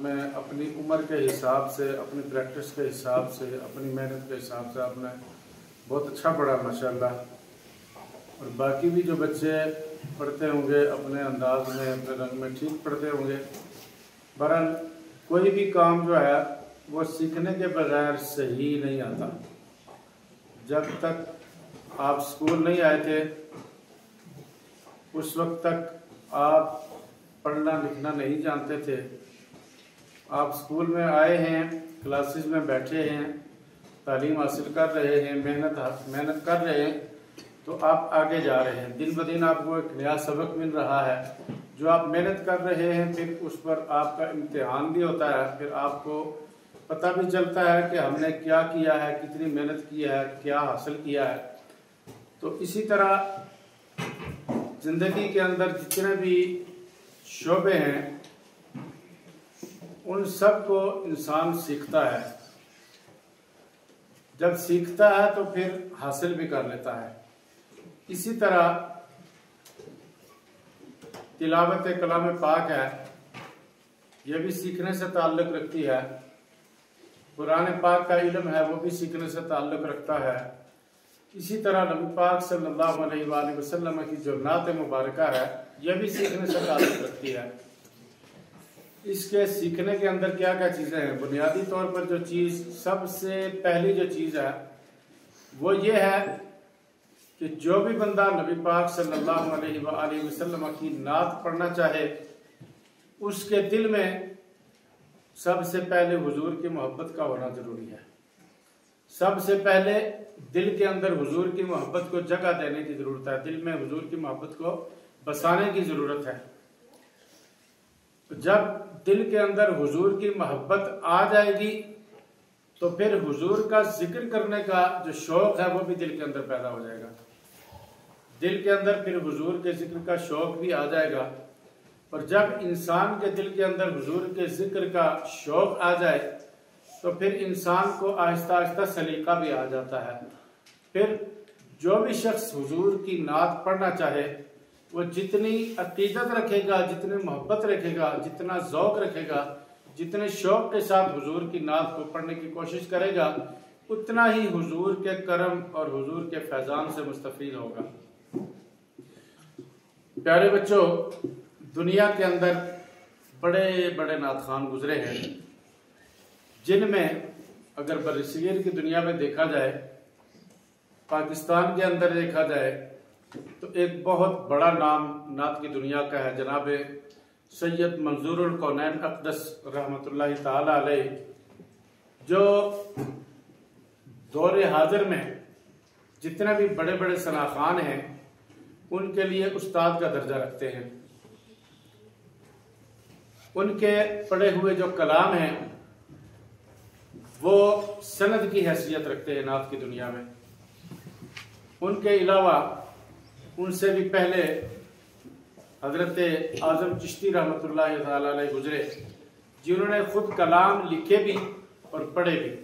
میں اپنی عمر کے حساب سے، اپنی پریکٹس کے حساب سے، اپنی محنت کے حساب سے آپ نے بہت اچھا پڑھا ماشاءاللہ۔ اور باقی بھی جو بچے پڑھتے ہوں گے اپنے انداز میں، اپنے رنگ میں ٹھیک پڑھتے ہوں گے۔ بہرحال کوئی بھی کام جو ہے وہ سیکھنے کے بغیر صحیح نہیں آتا۔ جب تک آپ اسکول نہیں آئے تھے اس وقت تک آپ پڑھنا لکھنا نہیں جانتے تھے۔ آپ اسکول میں آئے ہیں، کلاسز میں بیٹھے ہیں، تعلیم حاصل کر رہے ہیں، محنت کر رہے ہیں، تو آپ آگے جا رہے ہیں۔ دن بدن آپ کو ایک نیا سبق مل رہا ہے جو آپ محنت کر رہے ہیں، پھر اس پر آپ کا امتحان بھی ہوتا ہے، پھر آپ کو پتہ بھی چلتا ہے کہ ہم نے کیا کیا ہے، کتنی محنت کی ہے، کیا حاصل کیا ہے۔ تو اسی طرح زندگی کے اندر جتنے بھی شعبے ہیں ان سب کو انسان سیکھتا ہے۔ جب سیکھتا ہے تو پھر حاصل بھی کر لیتا ہے۔ اسی طرح تلاوت کلام پاک ہے، یہ بھی سیکھنے سے تعلق رکھتی ہے۔ قرآن پاک کا علم ہے وہ بھی سیکھنے سے تعلق رکھتا ہے۔ اسی طرح نبی پاک صلی اللہ علیہ وآلہ وسلم کی جو نعت مبارکہ ہے یہ بھی سیکھنے سے تعلق رکھتی ہے۔ اس کے سیکھنے کے اندر کیا کیا چیزیں ہیں؟ بنیادی طور پر جو چیز سب سے پہلی جو چیز ہے وہ یہ ہے کہ جو بھی بندہ نبی پاک صلی اللہ علیہ وآلہ وسلم کی نعت پڑھنا چاہے اس کے دل میں سب سے پہلے حضور کی محبت کا ہونا ضروری ہے۔ سب سے پہلے دل کے اندر حضور کی محبت کو جگہ دینے کی ضرورت ہے، دل میں حضور کی محبت کو بسانے کی ضرورت ہے۔ جب دل کے اندر حضور کی محبت آ جائے گی تو پھر حضور کا ذکر کرنے کا جو شوق ہے وہ بھی دل کے اندر پیدا ہو جائے گا۔ دل کے اندر پھر حضور کے ذکر کا شوق بھی آ جائے گا، اور جب انسان کے دل کے اندر حضور کے ذکر کا شوق آ جائے تو پھر انسان کو آہستہ آہستہ سلیقہ بھی آ جاتا ہے۔ پھر جو بھی شخص حضور کی نعت پڑھنا چاہے وہ جتنی عقیدت رکھے گا، جتنی محبت رکھے گا، جتنا ذوق رکھے گا، جتنے شوق کے ساتھ حضور کی نعت کو پڑھنے کی کوشش کرے گا اتنا ہی حضور کے کرم اور حضور کے فیضان سے مستفید ہوگا۔ پیارے بچوں، دنیا کے اندر بڑے بڑے نعت خوان گزرے ہیں جن میں اگر برصغیر کی دنیا میں دیکھا جائے، پاکستان کے اندر دیکھا جائے تو ایک بہت بڑا نام نعت کی دنیا کا ہے جناب سید منظور الکونین اقدس رحمۃ اللہ تعالی علیہ، جو دور حاضر میں جتنے بھی بڑے بڑے ثنا خوان ہیں ان کے لیے استاد کا درجہ رکھتے ہیں۔ ان کے پڑھے ہوئے جو کلام ہیں وہ سند کی حیثیت رکھتے ہیں نعت کی دنیا میں۔ ان کے علاوہ ان سے بھی پہلے حضرت اعظم چشتی رحمۃ اللہ تعالی علیہ گزرے جنہوں نے خود کلام لکھے بھی اور پڑھے بھی۔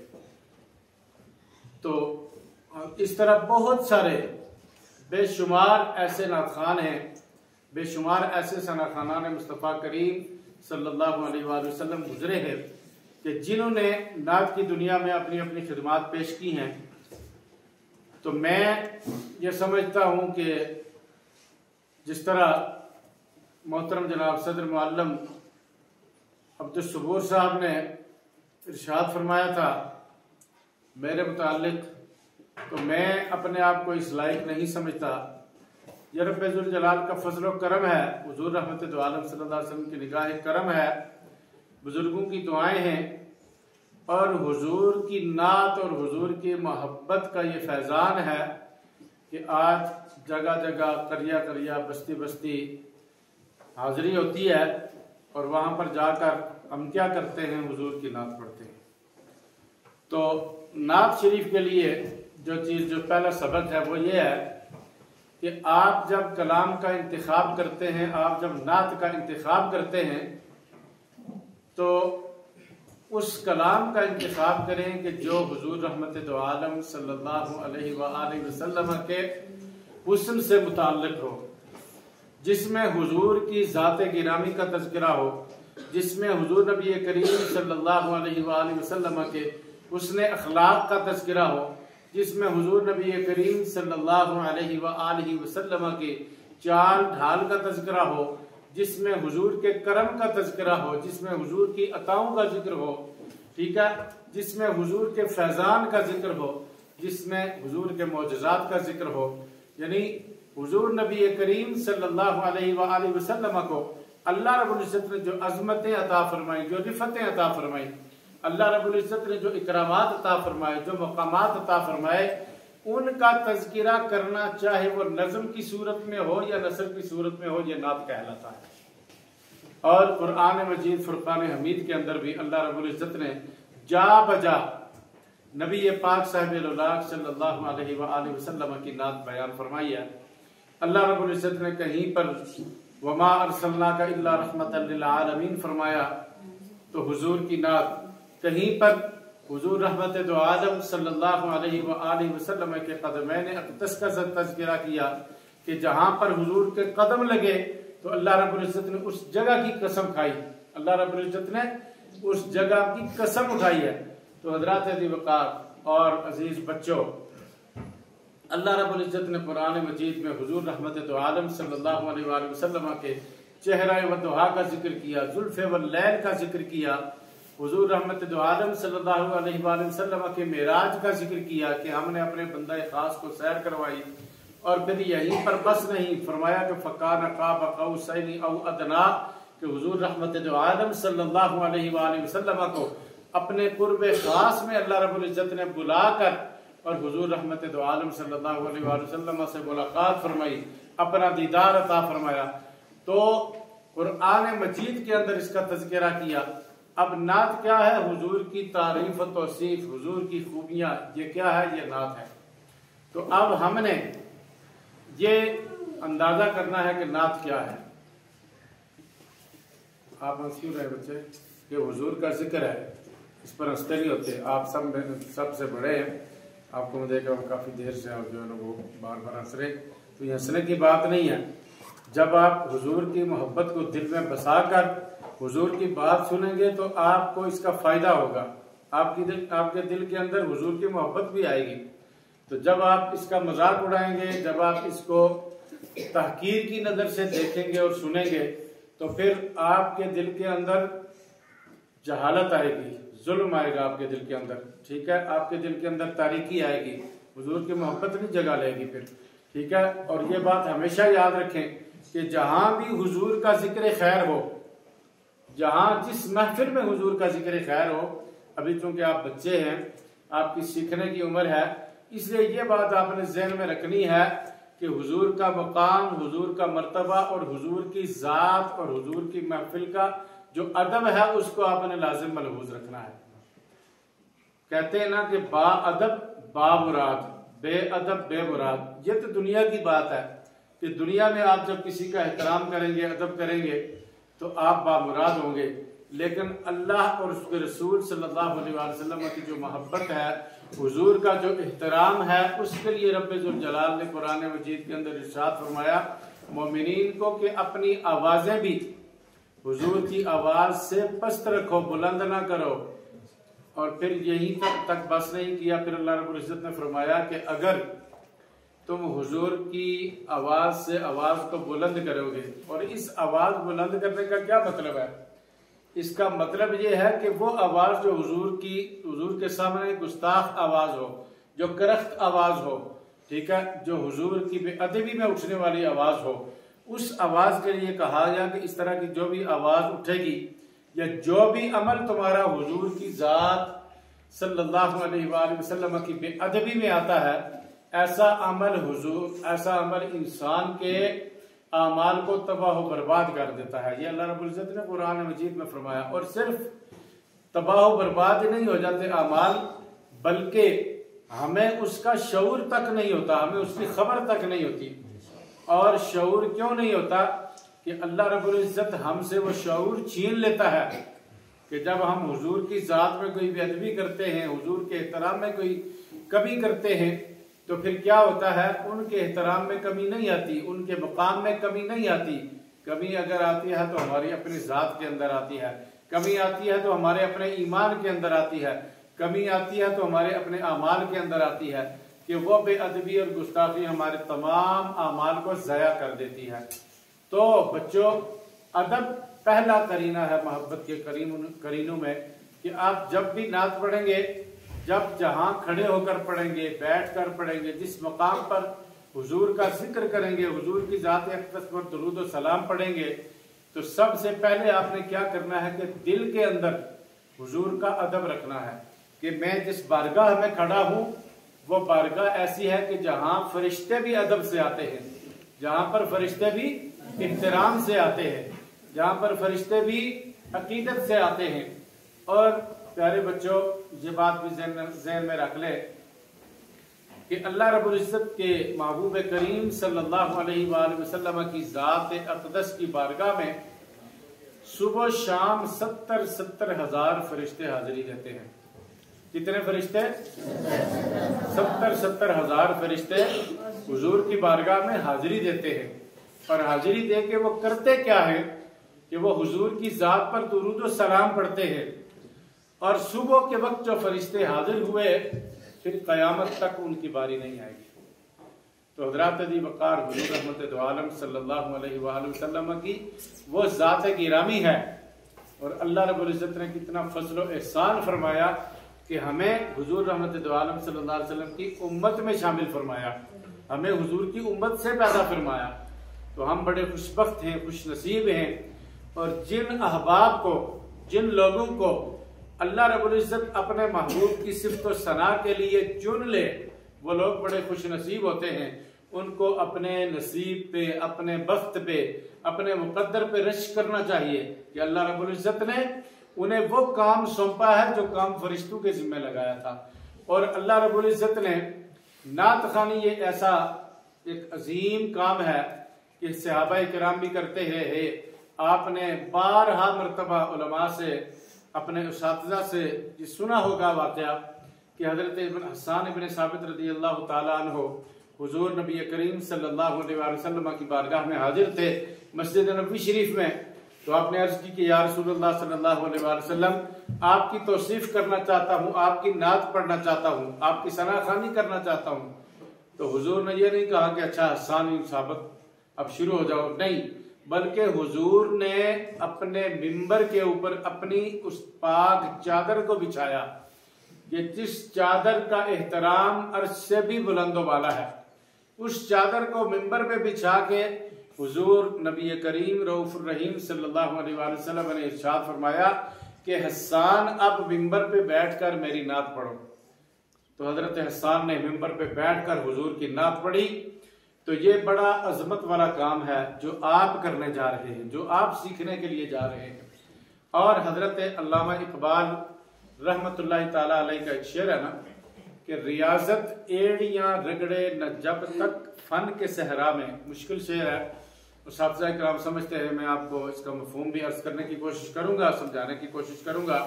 تو اس طرح بہت سارے بے شمار ایسے نعت خوان ہیں، بے شمار ایسے ثنا خوانان مصطفیٰ کریم صلی اللہ علیہ وآلہ وسلم گزرے ہیں کہ جنہوں نے نعت کی دنیا میں اپنی اپنی خدمات پیش کی ہیں۔ تو میں یہ سمجھتا ہوں کہ جس طرح محترم جناب صدر معلم عبدالصبور صاحب نے ارشاد فرمایا تھا میرے متعلق، تو میں اپنے آپ کو اس لائق نہیں سمجھتا۔ یہ رب ذوالجلال کا فضل و کرم ہے، حضور رحمت دو عالم صلی اللہ علیہ وسلم کی نگاہ کرم ہے، بزرگوں کی دعائیں ہیں، اور حضور کی نعت اور حضور کی محبت کا یہ فیضان ہے کہ آج جگہ جگہ قریہ قریہ بستی بستی حاضری ہوتی ہے، اور وہاں پر جا کر ہم کیا کرتے ہیں؟ حضور کی نعت پڑھتے ہیں۔ تو نعت شریف کے لیے جو پہلا سبق ہے وہ یہ ہے کہ آپ جب کلام کا انتخاب کرتے ہیں، آپ جب نعت کا انتخاب کرتے ہیں تو اس کلام کا انتخاب کریں کہ جو حضور رحمت دو عالم صلی اللہ علیہ وآلہ وسلم کے حسن سے متعلق ہو، جس میں حضور کی ذات گرامی کا تذکرہ ہو، جس میں حضور نبی کریم صلی اللہ علیہ وآلہ وسلم کے حسن اخلاق کا تذکرہ ہو، جس میں حضور نبی کریم صلی اللہ علیہ وآلہ وسلم کے چال ڈھال کا تذکرہ ہو، جس میں حضور کے کرم کا تذکرہ ہو، جس میں حضور کی عطاؤں کا ذکر ہو، ٹھیک ہے، جس میں حضور کے فیضان کا ذکر ہو، جس میں حضور کے معجزات کا ذکر ہو، یعنی حضور نبی کریم صلی اللہ علیہ وآلہ وسلم کو اللہ رب العزت نے جو عظمتیں عطا فرمائی، جو رفتیں عطا فرمائی، اللہ رب العزت نے جو اکرامات عطا فرمائے، جو مقامات عطا فرمائے، ان کا تذکرہ کرنا چاہے وہ نظم کی صورت میں ہو یا نثر کی صورت میں ہو، یہ نعت کہلاتا ہے۔ اور قرآن مجید فرقان حمید کے اندر بھی اللہ رب العزت نے جا بجا نبی پاک صاحب الولاق صلی اللہ علیہ وآلہ وسلم کی نعت بیان فرمائی ہے۔ اللہ رب العزت نے کہیں پر وما ارسلناک الا رحمۃ للعالمین فرمایا تو حضور کی نعت، کہیں پر حضور رحمت دو عالم صلی اللہ علیہ وآلہ وسلم کے قدمین اقدس کا تذکرہ کیا کہ جہاں پر حضور کے قدم لگے تو اللہ رب العزت نے اس جگہ کی قسم کھائی، اللہ رب العزت نے اس جگہ کی قسم اٹھائی ہے۔ تو حضرات عزیز وقار اور عزیز بچوں، اللہ رب العزت نے قرآن مجید میں حضور رحمت دو عالم صلی اللہ علیہ وآلہ وسلم کے چہرہ وضحا کا ذکر کیا، زلف واللیل کا ذکر کیا، حضور رحمت دو عالم صلی اللہ علیہ وآلہ وسلم کے معراج کا ذکر کیا کہ ہم نے اپنے بندہ خاص کو سیر کروائی، اور پھر یہیں پر بس نہیں، فرمایا کہ فَكَانَ قَابَ قَوْسَيْنِ أَوْ أَدْنَىٰ کہ حضور رحمت دو عالم صلی اللہ علیہ وآلہ وسلم کو اپنے قرب خاص میں اللہ رب العزت نے بلا کر اور حضور رحمت دو عالم صلی اللہ علیہ وآلہ وسلم سے ملاقات فرمائی، اپنا دیدار عطا فرمایا۔ تو قرآن مجید کے اندر اس کا تذکرہ کیا۔ اب نعت کیا ہے؟ حضور کی تعریف و توصیف، حضور کی خوبیاں، یہ کیا ہے؟ یہ نعت ہے۔ تو اب ہم نے یہ اندازہ کرنا ہے کہ نعت کیا ہے۔ آپ ہنس کیوں رہے بچے؟ کہ حضور کا ذکر ہے، اس پر ہنستے نہیں ہوتے، آپ سب سے بڑے ہیں، آپ کو میں دیکھ رہا ہوں کافی دیر سے آپ جو ہے نا وہ بار بار ہنس رہے، تو یہ ہنسنے کی بات نہیں ہے۔ جب آپ حضور کی محبت کو دل میں بسا کر حضور کی بات سنیں گے تو آپ کو اس کا فائدہ ہوگا، آپ کے دل کے اندر حضور کی محبت بھی آئے گی۔ تو جب آپ اس کا مذاق اڑائیں گے، جب آپ اس کو تحقیر کی نظر سے دیکھیں گے اور سنیں گے تو پھر آپ کے دل کے اندر جہالت آئے گی، ظلم آئے گا آپ کے دل کے اندر، ٹھیک ہے، آپ کے دل کے اندر تاریکی آئے گی، حضور کی محبت نہیں جگہ لے گی پھر، ٹھیک ہے۔ اور یہ بات ہمیشہ یاد رکھیں کہ جہاں بھی حضور کا ذکر خیر ہو، جہاں جس محفل میں حضور کا ذکر خیر ہو، ابھی چونکہ آپ بچے ہیں، آپ کی سیکھنے کی عمر ہے، اس لیے یہ بات آپ نے ذہن میں رکھنی ہے کہ حضور کا مقام، حضور کا مرتبہ اور حضور کی ذات اور حضور کی محفل کا جو ادب ہے اس کو آپ نے لازم ملحوظ رکھنا ہے۔ کہتے ہیں نا کہ با ادب با مراد، بے ادب بے مراد، یہ تو دنیا کی بات ہے کہ دنیا میں آپ جب کسی کا احترام کریں گے، ادب کریں گے تو آپ با مراد ہوں گے، لیکن اللہ اور اس کے رسول صلی اللہ علیہ وسلم کی جو محبت ہے، حضور کا جو احترام ہے، اس کے لیے رب ذوالجلال نے قرآن مجید کے اندر ارشاد فرمایا مومنین کو کہ اپنی آوازیں بھی حضور کی آواز سے پست رکھو، بلند نہ کرو۔ اور پھر یہی تک بس نہیں کیا، پھر اللہ رب العزت نے فرمایا کہ اگر تم حضور کی آواز سے آواز کو بلند کرو گے، اور اس آواز بلند کرنے کا کیا مطلب ہے؟ اس کا مطلب یہ ہے کہ وہ آواز جو حضور کے سامنے گستاخ آواز ہو، جو کرخت آواز ہو، ٹھیک ہے، جو حضور کی بے ادبی میں اٹھنے والی آواز ہو، اس آواز کے لیے کہا گیا کہ اس طرح کی جو بھی آواز اٹھے گی یا جو بھی عمل تمہارا حضور کی ذات صلی اللہ علیہ وآلہ وسلم کی بے ادبی میں آتا ہے، ایسا عمل انسان کے اعمال کو تباہ و برباد کر دیتا ہے۔ یہ اللہ رب العزت نے قرآن مجید میں فرمایا۔ اور صرف تباہ و برباد نہیں ہو جاتے اعمال، بلکہ ہمیں اس کا شعور تک نہیں ہوتا، ہمیں اس کی خبر تک نہیں ہوتی۔ اور شعور کیوں نہیں ہوتا؟ کہ اللہ رب العزت ہم سے وہ شعور چھین لیتا ہے کہ جب ہم حضور کی ذات میں کوئی بے ادبی کرتے ہیں، حضور کے احترام میں کوئی کمی کرتے ہیں، تو پھر کیا ہوتا ہے؟ ان کے احترام میں کمی نہیں آتی، ان کے مقام میں کمی نہیں آتی، کمی اگر آتی ہے تو ہماری اپنی ذات کے اندر آتی ہے، کمی آتی ہے تو ہمارے اپنے ایمان کے اندر آتی ہے، کمی آتی ہے تو ہمارے اپنے اعمال کے اندر آتی ہے کہ وہ بے ادبی اور گستاخی ہمارے تمام اعمال کو ضائع کر دیتی ہے۔ تو بچوں، ادب پہلا قرینہ ہے محبت کے قرینوں میں، کہ آپ جب بھی نعت پڑھیں گے، جب جہاں کھڑے ہو کر پڑھیں گے، بیٹھ کر پڑھیں گے، جس مقام پر حضور کا ذکر کریں گے، حضور کی ذات اقدس پر درود و سلام پڑھیں گے، تو سب سے پہلے آپ نے کیا کرنا ہے کہ دل کے اندر حضور کا ادب رکھنا ہے کہ میں جس بارگاہ میں کھڑا ہوں وہ بارگاہ ایسی ہے کہ جہاں فرشتے بھی ادب سے آتے ہیں، جہاں پر فرشتے بھی احترام سے آتے ہیں، جہاں پر فرشتے بھی عقیدت سے آتے ہیں۔ اور پیارے بچوں، یہ بات بھی ذہن میں رکھ لے کہ اللہ رب العزت کے محبوب کریم صلی اللہ علیہ وآلہ وسلم کی ذات اقدس کی بارگاہ میں صبح و شام 70 ہزار فرشتے حاضری دیتے ہیں۔ کتنے فرشتے؟ 70 ہزار فرشتے حضور کی بارگاہ میں حاضری دیتے ہیں، اور حاضری دے کے وہ کرتے کیا ہے کہ وہ حضور کی ذات پر درود و سلام پڑھتے ہیں، اور صبح کے وقت جو فرشتے حاضر ہوئے پھر قیامت تک ان کی باری نہیں آئے گی۔ تو حضرات علی وقار حضور رحمت دو عالم صلی اللہ علیہ وآلہ وسلم کی وہ ذات گرامی ہے، اور اللہ رب العزت نے کتنا فضل و احسان فرمایا کہ ہمیں حضور رحمت دو عالم صلی اللہ علیہ وسلم کی امت میں شامل فرمایا، ہمیں حضور کی امت سے پیدا فرمایا۔ تو ہم بڑے خوش بخت ہیں، خوش نصیب ہیں، اور جن احباب کو، جن لوگوں کو اللہ رب العزت اپنے محبوب کی صفت و ثنا کے لیے چن لے، وہ لوگ بڑے خوش نصیب ہوتے ہیں۔ ان کو اپنے نصیب پہ، اپنے بخت پہ، اپنے مقدر پہ رشک کرنا چاہیے کہ اللہ رب العزت نے انہیں وہ کام سونپا ہے جو کام فرشتوں کے ذمہ لگایا تھا۔ اور اللہ رب العزت نے نعت خوانی یہ ایسا ایک عظیم کام ہے کہ صحابہ کرام بھی کرتے ہیں۔ آپ نے بارہا مرتبہ علماء سے، اپنے اساتذہ سے یہ سنا ہوگا واقعہ کہ حضرت حسان ابن ثابت رضی اللہ تعالیٰ عنہ حضور نبی کریم صلی اللہ علیہ وسلم کی بارگاہ میں حاضر تھے مسجد نبوی شریف میں۔ تو آپ نے عرض کی کہ یا رسول اللہ صلی اللہ علیہ وسلم، آپ کی توصیف کرنا چاہتا ہوں، آپ کی نعت پڑھنا چاہتا ہوں، آپ کی ثنا خوانی کرنا چاہتا ہوں۔ تو حضور نے یہ نہیں کہا کہ اچھا حسان ابن ثابت اب شروع ہو جاؤ، نہیں، بلکہ حضور نے اپنے منبر کے اوپر اپنی اس پاک چادر کو بچھایا کہ جس چادر کا احترام عرش سے بھی بلند و بالا ہے، اس چادر کو منبر پہ بچھا کے حضور نبی کریم رؤوف الرحیم صلی اللہ علیہ وآلہ وسلم نے ارشاد فرمایا کہ حسان اب منبر پہ بیٹھ کر میری نعت پڑھو۔ تو حضرت حسان نے منبر پہ بیٹھ کر حضور کی نعت پڑھی۔ تو یہ بڑا عظمت والا کام ہے جو آپ کرنے جا رہے ہیں، جو آپ سیکھنے کے لیے جا رہے ہیں۔ اور حضرت علامہ اقبال رحمت اللہ تعالیٰ علیہ کا ایک شعر ہے نا کہ ریاضت ایڑیاں رگڑے نہ جب تک فن کے صحرا میں، مشکل شعر ہے، اساتذہ کرام سمجھتے ہیں، میں آپ کو اس کا مفہوم بھی عرض کرنے کی کوشش کروں گا، سمجھانے کی کوشش کروں گا۔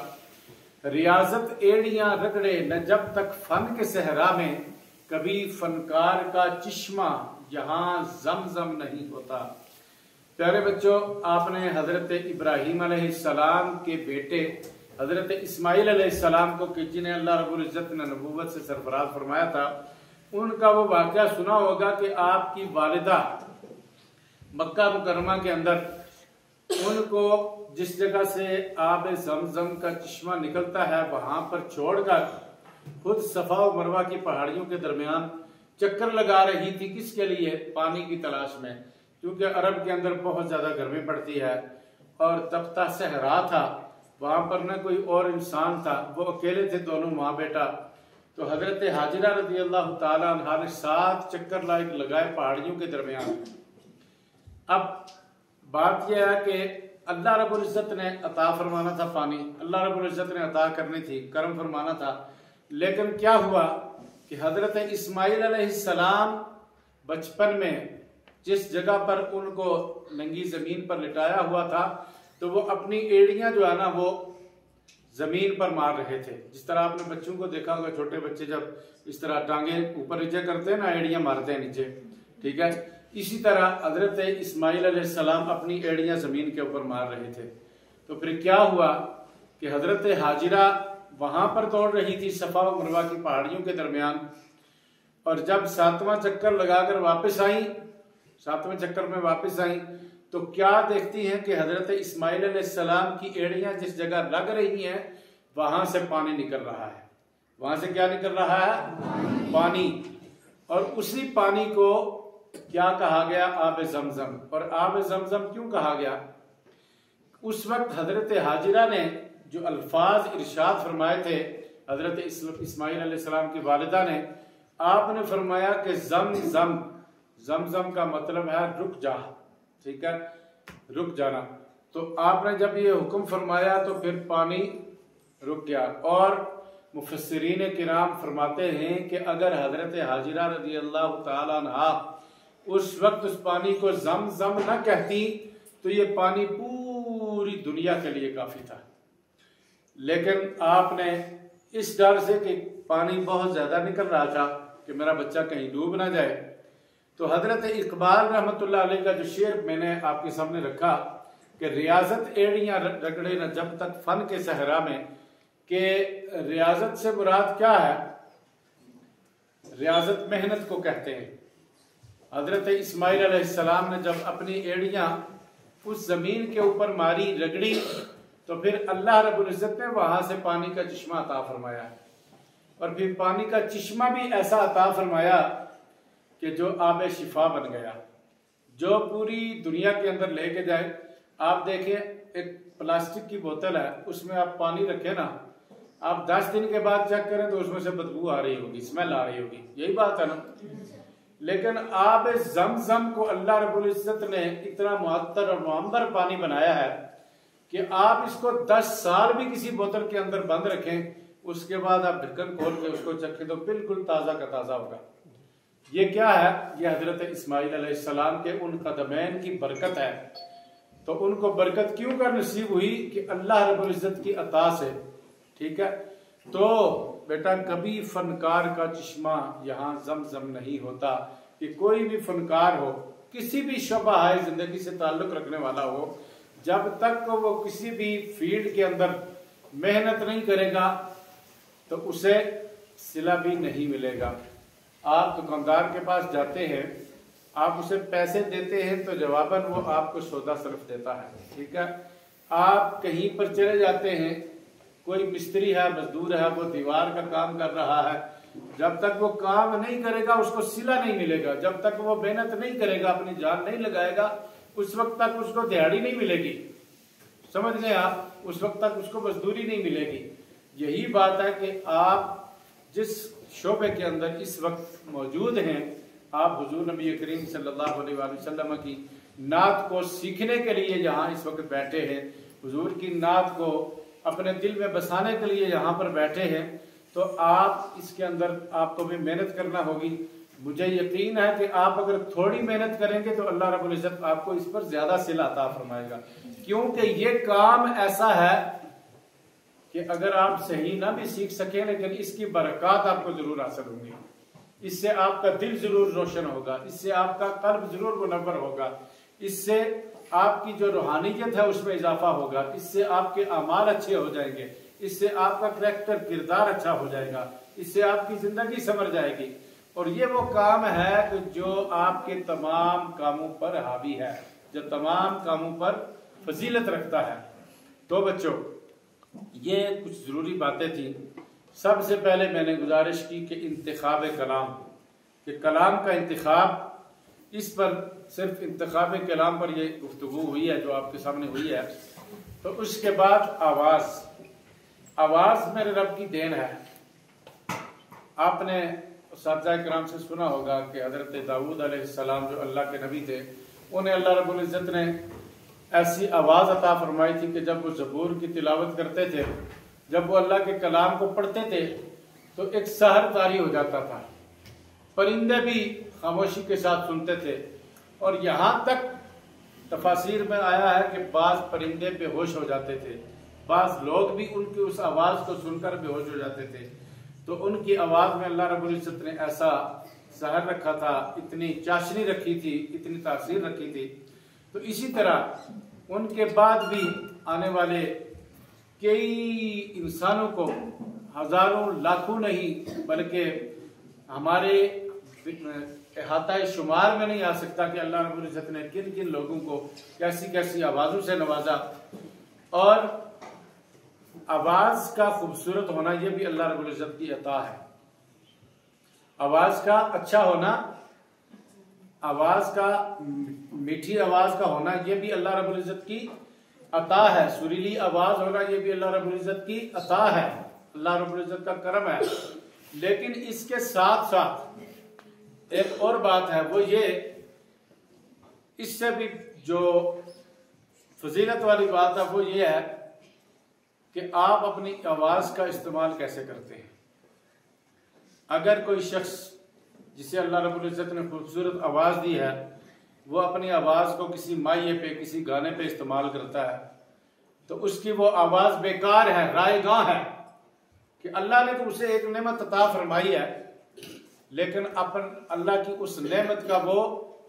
ریاضت ایڑیاں رگڑے نہ جب تک فن کے صحرا میں، کبھی فنکار کا چشمہ یہاں زمزم نہیں ہوتا۔ پیارے بچوں، آپ نے حضرت ابراہیم علیہ السلام کے بیٹے حضرت اسماعیل علیہ السلام کو کہ جنہیں اللہ رب العزت نے نبوت سے سرفراز فرمایا تھا، ان کا وہ واقعہ سنا ہوگا کہ آپ کی والدہ مکہ مکرمہ کے اندر ان کو جس جگہ سے آب زمزم کا چشمہ نکلتا ہے وہاں پر چھوڑ کر خود صفا و مروہ کی پہاڑیوں کے درمیان چکر لگا رہی تھی۔ کس کے لیے؟ پانی کی تلاش میں، کیونکہ عرب کے اندر بہت زیادہ گرمی پڑتی ہے اور تپتا صحرا تھا، وہاں پر نہ کوئی اور انسان تھا، وہ اکیلے تھے دونوں ماں بیٹا۔ تو حضرت حاجرہ رضی اللہ تعالیٰ عنہا نے 7 چکر لگائے پہاڑیوں کے درمیان۔ اب بات یہ ہے کہ اللہ رب العزت نے عطا فرمانا تھا پانی، اللہ رب العزت نے عطا کرنی تھی، کرم فرمانا تھا، لیکن کیا ہوا کہ حضرت اسماعیل علیہ السلام بچپن میں جس جگہ پر ان کو ننگی زمین پر لٹایا ہوا تھا تو وہ اپنی ایڑیاں جو ہے نا وہ زمین پر مار رہے تھے۔ جس طرح آپ نے بچوں کو دیکھا ہوگا، چھوٹے بچے جب اس طرح ٹانگیں اوپر نیچے کرتے ہیں نا، ایڑیاں مارتے ہیں نیچے، ٹھیک ہے، اسی طرح حضرت اسماعیل علیہ السلام اپنی ایڑیاں زمین کے اوپر مار رہے تھے، تو پھر کیا ہوا کہ حضرت ہاجرہ وہاں پر دوڑ رہی تھی صفا و مروہ کی پہاڑیوں کے درمیان، اور جب 7واں چکر لگا کر واپس آئیں، 7ویں چکر میں واپس آئیں تو کیا دیکھتی ہیں کہ حضرت اسماعیل علیہ السلام کی ایڑیاں جس جگہ لگ رہی ہیں وہاں سے پانی نکل رہا ہے۔ وہاں سے کیا نکل رہا ہے؟ پانی۔ اور اسی پانی کو کیا کہا گیا؟ آب زمزم۔ اور آب زمزم کیوں کہا گیا؟ اس وقت حضرت ہاجرہ نے جو الفاظ ارشاد فرمائے تھے حضرت اسماعیل علیہ السلام کی والدہ نے، آپ نے فرمایا کہ زمزم، زمزم کا مطلب ہے رک جا، ٹھیک ہے، رک جانا۔ تو آپ نے جب یہ حکم فرمایا تو پھر پانی رک گیا۔ اور مفسرین کرام فرماتے ہیں کہ اگر حضرت ہاجرہ رضی اللہ تعالیٰ عنہا اس وقت اس پانی کو زمزم نہ کہتی تو یہ پانی پوری دنیا کے لیے کافی تھا، لیکن آپ نے اس ڈر سے کہ پانی بہت زیادہ نکل رہا تھا کہ میرا بچہ کہیں ڈوب نہ جائے، تو حضرت اقبال رحمۃ اللہ علیہ کا جو شعر میں نے آپ کے سامنے رکھا کہ ریاضت ایڑیاں رگڑے نہ جب تک فن کے صحرا میں، کہ ریاضت سے مراد کیا ہے؟ ریاضت محنت کو کہتے ہیں۔ حضرت اسماعیل علیہ السلام نے جب اپنی ایڑیاں اس زمین کے اوپر ماری، رگڑی، تو پھر اللہ رب العزت نے وہاں سے پانی کا چشمہ عطا فرمایا، اور پھر پانی کا چشمہ بھی ایسا عطا فرمایا کہ جو آب شفا بن گیا، جو پوری دنیا کے اندر لے کے جائے۔ آپ دیکھیں ایک پلاسٹک کی بوتل ہے، اس میں آپ پانی رکھیں نا، آپ 10 دن کے بعد چیک کریں تو اس میں سے بدبو آ رہی ہوگی، اسمیل آ رہی ہوگی، یہی بات ہے نا۔ لیکن آب زمزم کو اللہ رب العزت نے اتنا معطر اور معمر پانی بنایا ہے کہ آپ اس کو 10 سال بھی کسی بوتل کے اندر بند رکھیں، اس کے بعد آپ ڈھکن کھول کے اس کو چکھیں تو بالکل تازہ کا تازہ ہوگا۔ یہ کیا ہے؟ یہ حضرت اسماعیل علیہ السلام کے ان قدمین کی برکت ہے۔ تو ان کو برکت کیوں کر نصیب ہوئی؟ کہ اللہ رب العزت کی عطا سے، ٹھیک ہے۔ تو بیٹا کبھی فنکار کا چشمہ یہاں زمزم نہیں ہوتا، کہ کوئی بھی فنکار ہو، کسی بھی شعبہ ہے زندگی سے تعلق رکھنے والا ہو، جب تک وہ کسی بھی فیلڈ کے اندر محنت نہیں کرے گا تو اسے صلہ بھی نہیں ملے گا۔ آپ دکاندار کے پاس جاتے ہیں، آپ اسے پیسے دیتے ہیں تو جواباً وہ آپ کو سودا صرف دیتا ہے، ٹھیک ہے۔ آپ کہیں پر چلے جاتے ہیں، کوئی مستری ہے، مزدور ہے، وہ دیوار کا کام کر رہا ہے، جب تک وہ کام نہیں کرے گا اس کو صلہ نہیں ملے گا، جب تک وہ محنت نہیں کرے گا، اپنی جان نہیں لگائے گا، اس وقت تک اس کو دیہڑی نہیں ملے گی، سمجھ لیں آپ، اس وقت تک اس کو مزدوری نہیں ملے گی۔ یہی بات ہے کہ آپ جس شعبے کے اندر اس وقت موجود ہیں، آپ حضور نبی کریم صلی اللہ علیہ وآلہ وسلم کی نعت کو سیکھنے کے لیے یہاں اس وقت بیٹھے ہیں، حضور کی نعت کو اپنے دل میں بسانے کے لیے یہاں پر بیٹھے ہیں، تو آپ اس کے اندر آپ کو بھی محنت کرنا ہوگی۔ مجھے یقین ہے کہ آپ اگر تھوڑی محنت کریں گے تو اللہ رب العزت آپ کو اس پر زیادہ صلہ عطا فرمائے گا، کیونکہ یہ کام ایسا ہے کہ اگر آپ صحیح نہ بھی سیکھ سکیں لیکن اس کی برکات آپ کو ضرور حاصل ہوں گی، اس سے آپ کا دل ضرور روشن ہوگا، اس سے آپ کا قلب ضرور منور ہوگا، اس سے آپ کی جو روحانیت ہے اس میں اضافہ ہوگا، اس سے آپ کے اعمال اچھے ہو جائیں گے، اس سے آپ کا کریکٹر کردار اچھا ہو جائے گا، اس سے آپ کی زندگی سنور جائے گی۔ اور یہ وہ کام ہے کہ جو آپ کے تمام کاموں پر حاوی ہے، جو تمام کاموں پر فضیلت رکھتا ہے۔ تو بچوں یہ کچھ ضروری باتیں تھیں۔ سب سے پہلے میں نے گزارش کی کہ انتخاب کلام، کہ کلام کا انتخاب، اس پر صرف انتخاب کلام پر یہ گفتگو ہوئی ہے جو آپ کے سامنے ہوئی ہے۔ تو اس کے بعد آواز، آواز میرے رب کی دین ہے۔ آپ نے اساتذہ کرام سے سنا ہوگا کہ حضرت داؤد علیہ السلام جو اللہ کے نبی تھے، انہیں اللہ رب العزت نے ایسی آواز عطا فرمائی تھی کہ جب وہ زبور کی تلاوت کرتے تھے، جب وہ اللہ کے کلام کو پڑھتے تھے تو ایک سحر طاری ہو جاتا تھا، پرندے بھی خاموشی کے ساتھ سنتے تھے، اور یہاں تک تفاسیر میں آیا ہے کہ بعض پرندے بے ہوش ہو جاتے تھے، بعض لوگ بھی ان کی اس آواز کو سن کر بے ہوش ہو جاتے تھے۔ تو ان کی آواز میں اللہ رب العزت نے ایسا سحر رکھا تھا، اتنی چاشنی رکھی تھی، اتنی تاثیر رکھی تھی، تو اسی طرح ان کے بعد بھی آنے والے کئی انسانوں کو ہزاروں لاکھوں نہیں بلکہ ہمارے احاطہ شمار میں نہیں آ سکتا کہ اللہ رب العزت نے کن کن لوگوں کو کیسی کیسی آوازوں سے نوازا۔ اور آواز کا خوبصورت ہونا یہ بھی اللہ رب العزت کی عطا ہے، آواز کا اچھا ہونا، آواز کا میٹھی آواز کا ہونا یہ بھی اللہ رب العزت کی عطا ہے، سریلی آواز ہونا یہ بھی اللہ رب العزت کی عطا ہے، اللہ رب العزت کا کرم ہے۔ لیکن اس کے ساتھ ساتھ ایک اور بات ہے، وہ یہ اس سے بھی جو فضیلت والی بات ہے وہ یہ ہے کہ آپ اپنی آواز کا استعمال کیسے کرتے ہیں۔ اگر کوئی شخص جسے اللہ رب العزت نے خوبصورت آواز دی ہے وہ اپنی آواز کو کسی مائع پہ کسی گانے پہ استعمال کرتا ہے تو اس کی وہ آواز بیکار ہے، رائے گاں ہے، کہ اللہ نے تو اسے ایک نعمت عطا فرمائی ہے لیکن اللہ کی اس نعمت کا وہ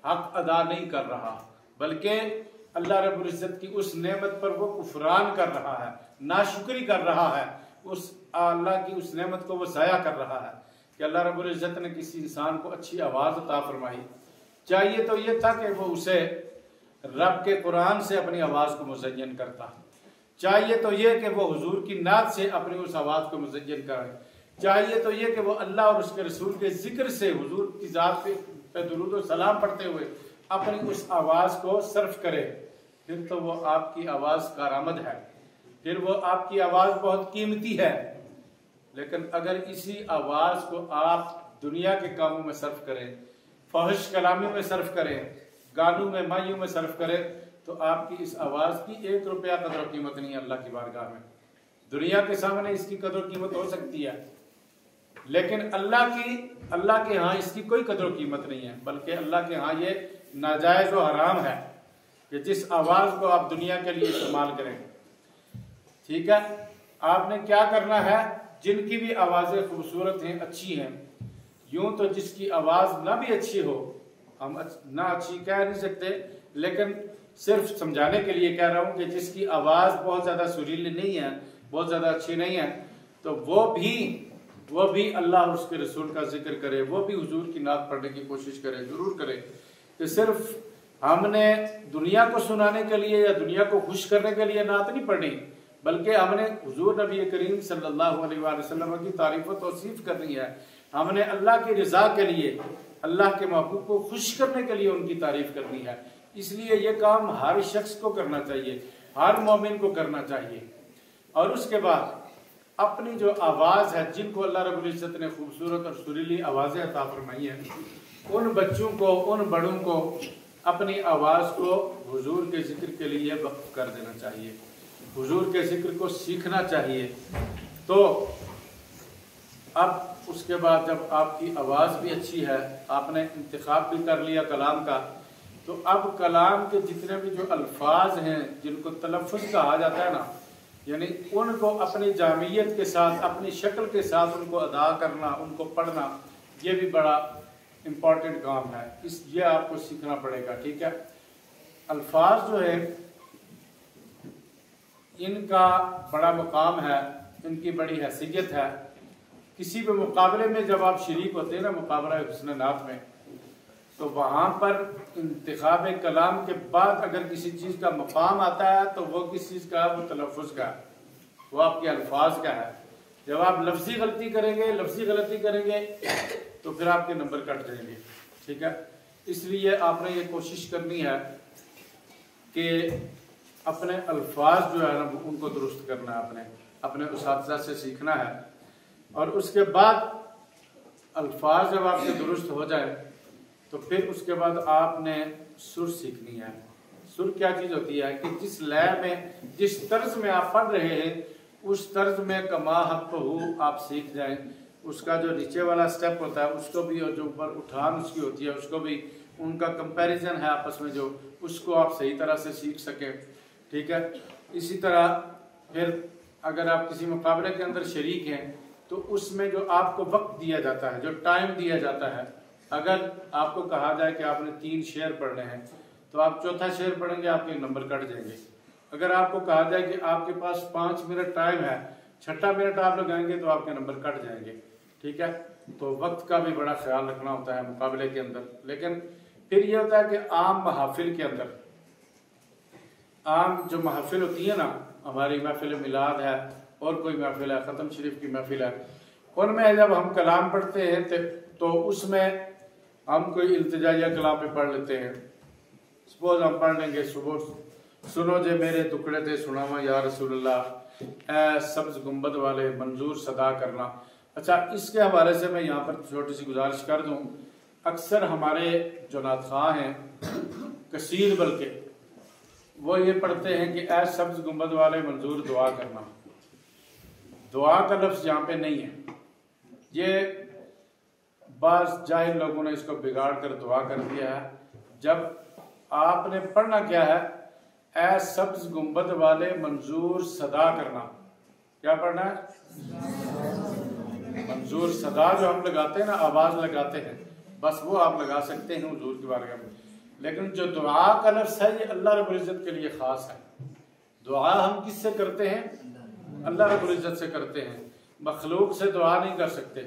حق ادا نہیں کر رہا، بلکہ اللہ رب العزت کی اس نعمت پر وہ کفران کر رہا ہے، ناشکری کر رہا ہے، اس اللہ کی اس نعمت کو وہ ضائع کر رہا ہے کہ اللہ رب العزت نے کسی انسان کو اچھی آواز عطا فرمائی۔ چاہیے تو یہ تھا کہ وہ اسے رب کے قرآن سے اپنی آواز کو مزین کرتا، چاہیے تو یہ کہ وہ حضور کی نعت سے اپنی اس آواز کو مزین کرے، چاہیے تو یہ کہ وہ اللہ اور اس کے رسول کے ذکر سے حضور کی ذات پہ درود و سلام پڑھتے ہوئے اپنی اس آواز کو صرف کرے، پھر تو وہ آپ کی آواز کارآمد ہے، پھر وہ آپ کی آواز بہت قیمتی ہے۔ لیکن اگر اسی آواز کو آپ دنیا کے کاموں میں صرف کریں، فحش کلامی میں صرف کریں، گانوں میں مائیوں میں صرف کریں، تو آپ کی اس آواز کی 1 روپیہ قدر و قیمت نہیں ہے اللہ کی بارگاہ میں۔ دنیا کے سامنے اس کی قدر و قیمت ہو سکتی ہے لیکن اللہ کے ہاں اس کی کوئی قدر و قیمت نہیں ہے، بلکہ اللہ کے ہاں یہ ناجائز و حرام ہے کہ جس آواز کو آپ دنیا کے لیے استعمال کریں۔ ٹھیک ہے، آپ نے کیا کرنا ہے، جن کی بھی آوازیں خوبصورت ہیں، اچھی ہیں، یوں تو جس کی آواز نہ بھی اچھی ہو، ہم نہ اچھی کہہ نہیں سکتے لیکن صرف سمجھانے کے لیے کہہ رہا ہوں کہ جس کی آواز بہت زیادہ سریلی نہیں ہے، بہت زیادہ اچھی نہیں ہے، تو وہ بھی اللہ اور اس کے رسول کا ذکر کرے، وہ بھی حضور کی نعت پڑھنے کی کوشش کرے، ضرور کرے، کہ صرف ہم نے دنیا کو سنانے کے لیے یا دنیا کو خوش کرنے کے لیے نعت نہیں پڑھنی، بلکہ ہم نے حضور نبی کریم صلی اللہ علیہ وآلہ وسلم کی تعریف و توصیف کرنی ہے، ہم نے اللہ کی رضا کے لیے، اللہ کے محبوب کو خوش کرنے کے لیے ان کی تعریف کرنی ہے۔ اس لیے یہ کام ہر شخص کو کرنا چاہیے، ہر مومن کو کرنا چاہیے۔ اور اس کے بعد اپنی جو آواز ہے، جن کو اللہ رب العزت نے خوبصورت اور سریلی آوازیں عطا فرمائی ہیں، ان بچوں کو، ان بڑوں کو اپنی آواز کو حضور کے ذکر کے لیے وقف کر دینا چاہیے، حضور کے ذکر کو سیکھنا چاہیے۔ تو اب اس کے بعد جب آپ کی آواز بھی اچھی ہے، آپ نے انتخاب بھی کر لیا کلام کا، تو اب کلام کے جتنے بھی جو الفاظ ہیں جن کو تلفظ کہا جاتا ہے نا، یعنی ان کو اپنی جامعیت کے ساتھ، اپنی شکل کے ساتھ ان کو ادا کرنا، ان کو پڑھنا، یہ بھی بڑا امپورٹنٹ کام ہے، یہ آپ کو سیکھنا پڑے گا۔ ٹھیک ہے، الفاظ جو ہے ان کا بڑا مقام ہے، ان کی بڑی حیثیت ہے۔ کسی بھی مقابلے میں جب آپ شریک ہوتے ہیں نا، مقابلہ حسن نعت میں، تو وہاں پر انتخاب کلام کے بعد اگر کسی چیز کا مقام آتا ہے تو وہ کس چیز کا ہے، وہ تلفظ کا ہے، وہ آپ کے الفاظ کا ہے۔ جب آپ لفظی غلطی کریں گے تو پھر آپ کے نمبر کٹ جائیں گے۔ ٹھیک ہے، اس لیے آپ نے یہ کوشش کرنی ہے کہ اپنے الفاظ جو ہے نا ان کو درست کرنا ہے، اپنے اساتذہ سے سیکھنا ہے۔ اور اس کے بعد الفاظ جب آپ کے درست ہو جائے تو پھر اس کے بعد آپ نے سر سیکھنی ہے۔ سر کیا چیز ہوتی ہے کہ جس لے میں، جس طرز میں آپ پڑھ رہے ہیں اس طرز میں کما حق ہو آپ سیکھ جائیں۔ اس کا جو نیچے والا سٹیپ ہوتا ہے اس کو بھی، اور جو اوپر اٹھان اس کی ہوتی ہے اس کو بھی، ان کا کمپیریزن ہے آپس میں جو، اس کو آپ صحیح طرح سے سیکھ سکیں۔ ٹھیک ہے، اسی طرح پھر اگر آپ کسی مقابلے کے اندر شریک ہیں تو اس میں جو آپ کو وقت دیا جاتا ہے، جو ٹائم دیا جاتا ہے، اگر آپ کو کہا جائے کہ آپ نے 3 شعر پڑھنے ہیں تو آپ چوتھا شعر پڑھیں گے، آپ کے نمبر کٹ جائیں گے۔ اگر آپ کو کہا جائے کہ آپ کے پاس 5 منٹ ٹائم ہے، 6واں منٹ آپ لگائیں گے تو آپ کے نمبر کٹ جائیں گے، ٹھیک ہے؟ تو وقت کا بھی بڑا خیال رکھنا ہوتا ہے مقابلے کے اندر۔ لیکن پھر یہ ہوتا ہے کہ عام محافل کے اندر، عام جو محافل ہوتی ہے نا، ہماری محفل میلاد ہے اور کوئی محفل ہے، ختم شریف کی محفل ہے، ان میں جب ہم کلام پڑھتے ہیں تو اس میں ہم کوئی التجائیہ کلام پہ پڑھ لیتے ہیں۔ سپوز ہم پڑھ لیں گے صبح سنو جے میرے ٹکڑے تھے سناواں یا رسول اللہ، اے سبز گنبد والے منظور صدا کرنا۔ اچھا، اس کے حوالے سے میں یہاں پر چھوٹی سی گزارش کر دوں، اکثر ہمارے جو نعت خواں ہیں، کثیر بلکہ، وہ یہ پڑھتے ہیں کہ اے سبز گنبد والے منظور دعا کرنا۔ دعا کا لفظ یہاں پہ نہیں ہے، یہ بعض جاہل لوگوں نے اس کو بگاڑ کر دعا کر دیا ہے۔ جب آپ نے پڑھنا کیا ہے، اے سبز گنبد والے منظور صدا کرنا۔ کیا پڑھنا ہے؟ منظور صدا جو ہم لگاتے ہیں نا، آواز لگاتے ہیں، بس وہ آپ لگا سکتے ہیں حضور کی بارگاہ میں۔ لیکن جو دعا کا لفظ ہے یہ اللہ رب العزت کے لیے خاص ہے۔ دعا ہم کس سے کرتے ہیں؟ اللہ رب العزت سے کرتے ہیں، مخلوق سے دعا نہیں کر سکتے۔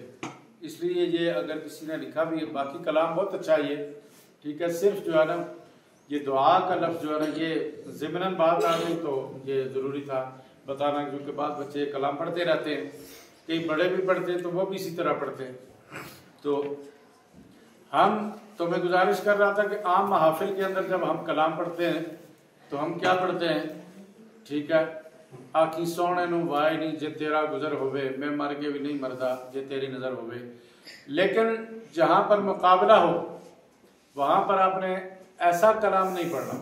اس لیے یہ اگر کسی نے لکھا بھی ہے، باقی کلام بہت اچھا ہے یہ، ٹھیک ہے، صرف جو ہے نا یہ دعا کا لفظ جو ہے نا یہ ضمناً بات آ گئی تو یہ ضروری تھا بتانا، کیونکہ بعض بچے کلام پڑھتے رہتے ہیں، کئی بڑے بھی پڑھتے ہیں تو وہ بھی اسی طرح پڑھتے ہیں۔ تو میں گزارش کر رہا تھا کہ عام محافل کے اندر جب ہم کلام پڑھتے ہیں تو ہم کیا پڑھتے ہیں، ٹھیک ہے، آخی سونے نو وائے نہیں جے تیرا گزر ہوئے، میں مر کے بھی نہیں مردا جے تیری نظر ہوئے۔ لیکن جہاں پر مقابلہ ہو وہاں پر آپ نے ایسا کلام نہیں پڑھنا،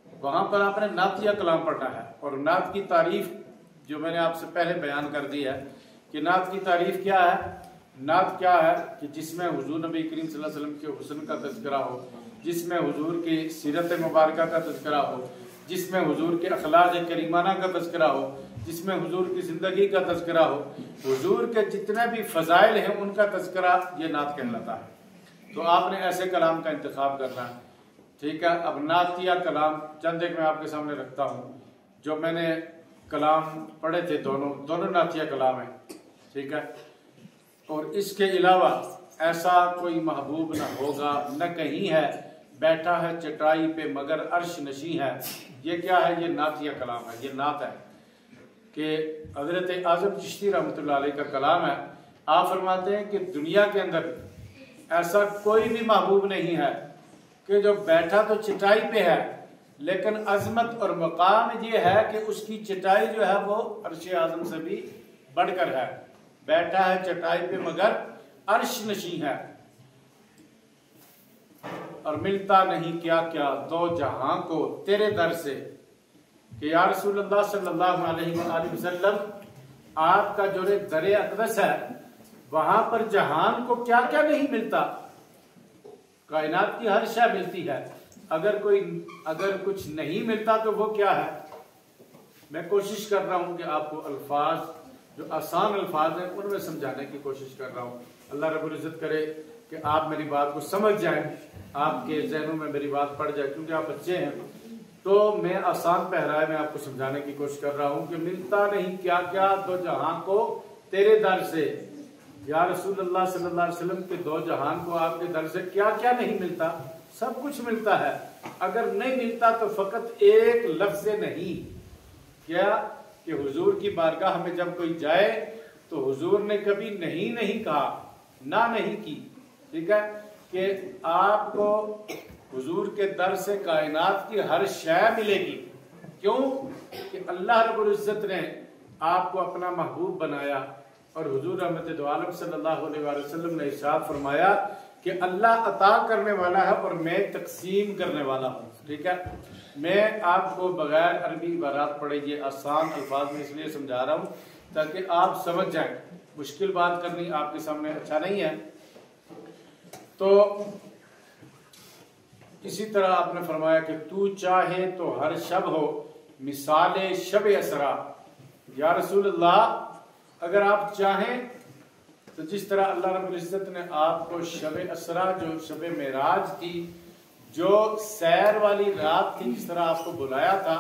وہاں پر آپ نے نعتیہ کلام پڑھنا ہے۔ اور نعت کی تعریف جو میں نے آپ سے پہلے بیان کر دی ہے کہ نعت کی تعریف کیا ہے۔ نعت کیا ہے کہ جس میں حضور نبی کریم صلی اللہ علیہ وسلم کے حسن کا تذکرہ ہو، جس میں حضور کی سیرت مبارکہ کا تذکرہ ہو، جس میں حضور کے اخلاق کریمانہ کا تذکرہ ہو، جس میں حضور کی زندگی کا تذکرہ ہو، حضور کے جتنے بھی فضائل ہیں ان کا تذکرہ، یہ نعت کہلاتا ہے۔ تو آپ نے ایسے کلام کا انتخاب کرنا ہے، ٹھیک ہے۔ اب نعتیہ کلام چند ایک میں آپ کے سامنے رکھتا ہوں، جو میں نے کلام پڑھے تھے، دونوں نعتیہ کلام ہیں، ٹھیک ہے۔ اور اس کے علاوہ ایسا کوئی محبوب نہ ہوگا نہ کہیں ہے، بیٹھا ہے چٹائی پہ مگر عرش نشیں ہے۔ یہ کیا ہے؟ یہ نعتیہ کلام ہے، یہ نعت ہے کہ حضرت اعظم چشتی رحمۃ اللہ علیہ کا کلام ہے۔ آپ فرماتے ہیں کہ دنیا کے اندر ایسا کوئی بھی محبوب نہیں ہے کہ جو بیٹھا تو چٹائی پہ ہے لیکن عظمت اور مقام یہ ہے کہ اس کی چٹائی جو ہے وہ عرش اعظم سے بھی بڑھ کر ہے۔ بیٹھا ہے چٹائی پہ مگر عرش نشیں ہے، اور ملتا نہیں کیا کیا دو جہاں کو تیرے در سے، کہ یا رسول اللہ صلی اللہ علیہ وآلہ وسلم، آپ کا جو در اقدس ہے وہاں پر جہان کو کیا کیا نہیں ملتا، کائنات کی ہر شے ملتی ہے، اگر کچھ نہیں ملتا تو وہ کیا ہے۔ میں کوشش کر رہا ہوں کہ آپ کو الفاظ جو آسان الفاظ ہیں ان میں سمجھانے کی کوشش کر رہا ہوں۔ اللہ رب العزت کرے کہ آپ میری بات کو سمجھ جائیں، آپ کے ذہنوں میں میری بات پڑ جائے، کیونکہ آپ بچے ہیں تو میں آسان پہرائے میں آپ کو سمجھانے کی کوشش کر رہا ہوں کہ ملتا نہیں کیا کیا دو جہاں کو تیرے در سے، یا رسول اللہ صلی اللہ علیہ وسلم کے دو جہان کو آپ کے در سے کیا کیا نہیں ملتا، سب کچھ ملتا ہے۔ اگر نہیں ملتا تو فقط ایک لفظ نہیں، کیا کہ حضور کی بارگاہ میں جب کوئی جائے تو حضور نے کبھی نہیں کہا، نہ نہیں کی، ٹھیک ہے، کہ آپ کو حضور کے در سے کائنات کی ہر شے ملے گی۔ کیوں؟ کہ اللہ رب العزت نے آپ کو اپنا محبوب بنایا، اور حضور رحمت دو عالم صلی اللہ علیہ وآلہ وسلم نے ارشاد فرمایا کہ اللہ عطا کرنے والا ہے اور میں تقسیم کرنے والا ہوں، ٹھیک ہے۔ میں آپ کو بغیر عربی عبارات پڑھے یہ آسان الفاظ میں اس لیے سمجھا رہا ہوں تاکہ آپ سمجھ جائیں، مشکل بات کرنی آپ کے سامنے اچھا نہیں ہے۔ تو اسی طرح آپ نے فرمایا کہ تو چاہے تو ہر شب ہو مثال شب اسرا، یا رسول اللہ اگر آپ چاہیں تو جس طرح اللہ رب العزت نے آپ کو شب اسرا جو شب معراج تھی، جو سیر والی رات تھی، جس طرح آپ کو بلایا تھا،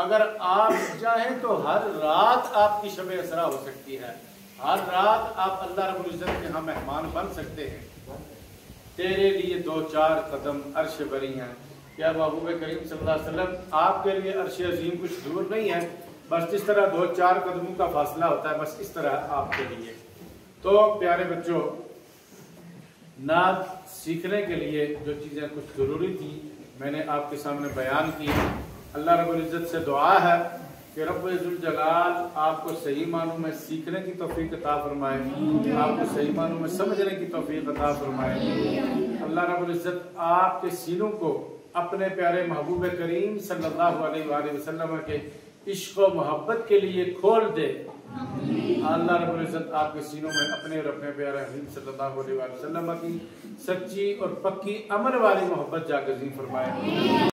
اگر آپ چاہیں تو ہر رات آپ کی شب اسرا ہو سکتی ہے، ہر رات آپ اللہ رب العزت کے ہاں مہمان بن سکتے ہیں۔ تیرے لیے 2-4 قدم عرش بری ہیں، کیا محبوب کریم صلی اللہ علیہ وسلم آپ کے لیے عرش عظیم کچھ دور نہیں ہے، بس جس طرح 2-4 قدموں کا فاصلہ ہوتا ہے، بس اس طرح آپ کے لیے۔ تو پیارے بچوں، نعت سیکھنے کے لیے جو چیزیں کچھ ضروری تھی میں نے آپ کے سامنے بیان کی۔ اللہ رب العزت سے دعا ہے کہ رب ذوالجلال آپ کو صحیح معنوں میں سیکھنے کی توفیق عطا فرمائے، آپ کو صحیح معنوں میں سمجھنے کی توفیق عطا فرمائے۔ اللہ رب العزت آپ کے سینوں کو اپنے پیارے محبوب کریم صلی اللہ علیہ وآلہ وسلم کے عشق و محبت کے لیے کھول دے۔ اللہ رب العزت آپ کے سینوں میں اپنے اور اپنے پیارے حبیب صلی اللہ علیہ وآلہ وسلم کی سچی اور پکی عمل والی محبت جاگزیں فرمائے۔